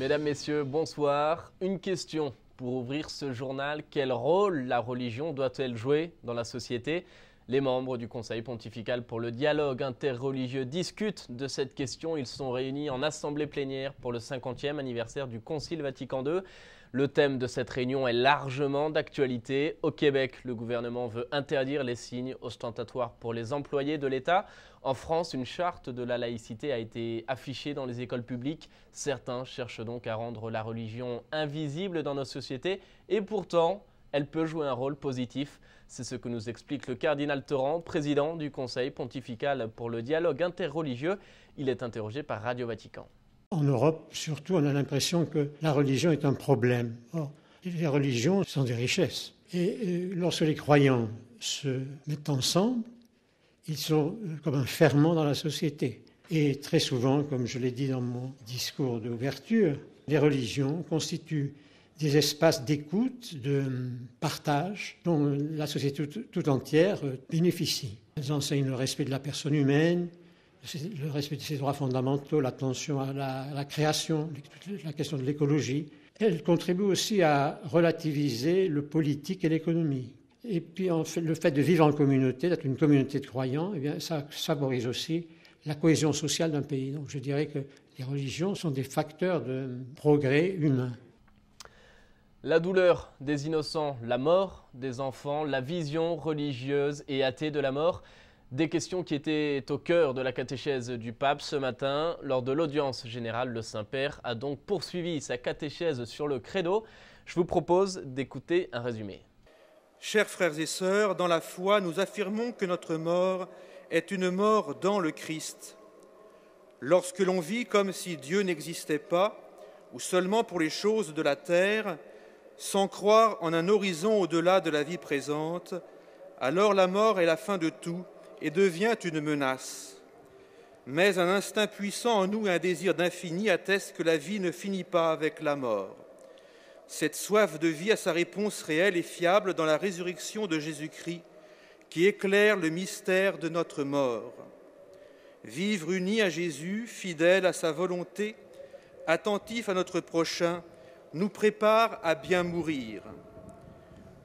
Mesdames, Messieurs, bonsoir. Une question pour ouvrir ce journal. Quel rôle la religion doit-elle jouer dans la société? Les membres du Conseil pontifical pour le dialogue interreligieux discutent de cette question. Ils sont réunis en assemblée plénière pour le 50e anniversaire du Concile Vatican II. Le thème de cette réunion est largement d'actualité. Au Québec, le gouvernement veut interdire les signes ostentatoires pour les employés de l'État. En France, une charte de la laïcité a été affichée dans les écoles publiques. Certains cherchent donc à rendre la religion invisible dans nos sociétés. Et pourtant, elle peut jouer un rôle positif. C'est ce que nous explique le cardinal Torrent, président du Conseil pontifical pour le dialogue interreligieux. Il est interrogé par Radio Vatican. En Europe, surtout, on a l'impression que la religion est un problème. Or, les religions sont des richesses. Et lorsque les croyants se mettent ensemble, ils sont comme un ferment dans la société. Et très souvent, comme je l'ai dit dans mon discours d'ouverture, les religions constituent des espaces d'écoute, de partage dont la société tout entière bénéficie. Elles enseignent le respect de la personne humaine, le respect de ses droits fondamentaux, l'attention à la création, la question de l'écologie. Elles contribuent aussi à relativiser le politique et l'économie. Et puis le fait de vivre en communauté, d'être une communauté de croyants, eh bien, ça favorise aussi la cohésion sociale d'un pays. Donc je dirais que les religions sont des facteurs de progrès humain. La douleur des innocents, la mort des enfants, la vision religieuse et athée de la mort, des questions qui étaient au cœur de la catéchèse du pape ce matin. Lors de l'audience générale, le Saint-Père a donc poursuivi sa catéchèse sur le credo. Je vous propose d'écouter un résumé. Chers frères et sœurs, dans la foi, nous affirmons que notre mort est une mort dans le Christ. Lorsque l'on vit comme si Dieu n'existait pas, ou seulement pour les choses de la terre, sans croire en un horizon au-delà de la vie présente, alors la mort est la fin de tout et devient une menace. Mais un instinct puissant en nous et un désir d'infini attestent que la vie ne finit pas avec la mort. Cette soif de vie a sa réponse réelle et fiable dans la résurrection de Jésus-Christ, qui éclaire le mystère de notre mort. Vivre unis à Jésus, fidèles à sa volonté, attentifs à notre prochain, nous prépare à bien mourir.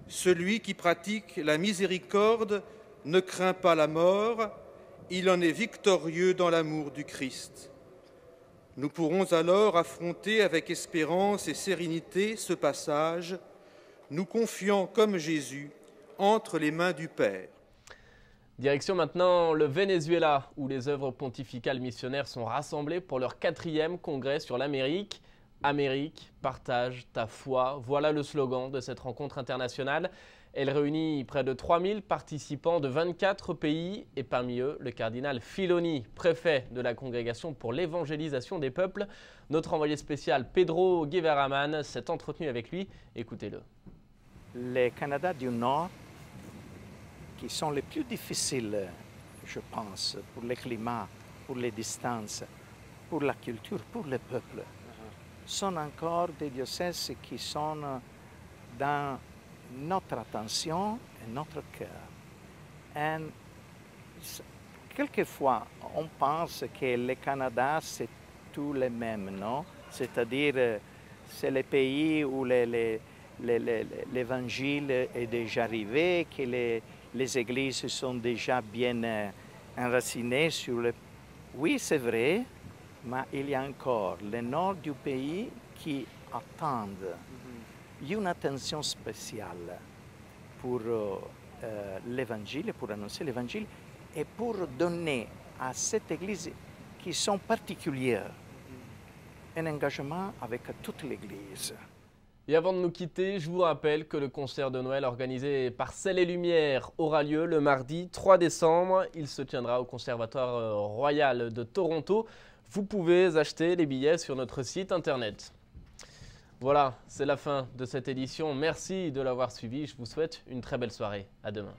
Celui qui pratique la miséricorde ne craint pas la mort, il en est victorieux dans l'amour du Christ. Nous pourrons alors affronter avec espérance et sérénité ce passage, nous confiant comme Jésus entre les mains du Père. Direction maintenant le Venezuela, où les œuvres pontificales missionnaires sont rassemblées pour leur 4e congrès sur l'Amérique. Amérique, partage ta foi, voilà le slogan de cette rencontre internationale. Elle réunit près de 3000 participants de 24 pays et parmi eux le cardinal Filoni, préfet de la Congrégation pour l'évangélisation des peuples. Notre envoyé spécial Pedro Guevaraman s'est entretenu avec lui, écoutez-le. Les Canada du Nord, qui sont les plus difficiles, je pense, pour le climat, pour les distances, pour la culture, pour le peuple, sont encore des diocèses qui sont dans notre attention et notre cœur. Et quelquefois, on pense que le Canada, c'est tous les mêmes, non? C'est-à-dire, c'est les pays où l'évangile est déjà arrivé, que les églises sont déjà bien enracinées sur le... Oui, c'est vrai, mais il y a encore le nord du pays qui attendent une attention spéciale pour l'évangile, pour annoncer l'évangile et pour donner à cette église qui sont particulières un engagement avec toute l'église. Et avant de nous quitter, je vous rappelle que le concert de Noël organisé par Ciel et Lumière aura lieu le mardi 3 décembre. Il se tiendra au Conservatoire Royal de Toronto. Vous pouvez acheter les billets sur notre site internet. Voilà, c'est la fin de cette édition. Merci de l'avoir suivi. Je vous souhaite une très belle soirée. À demain.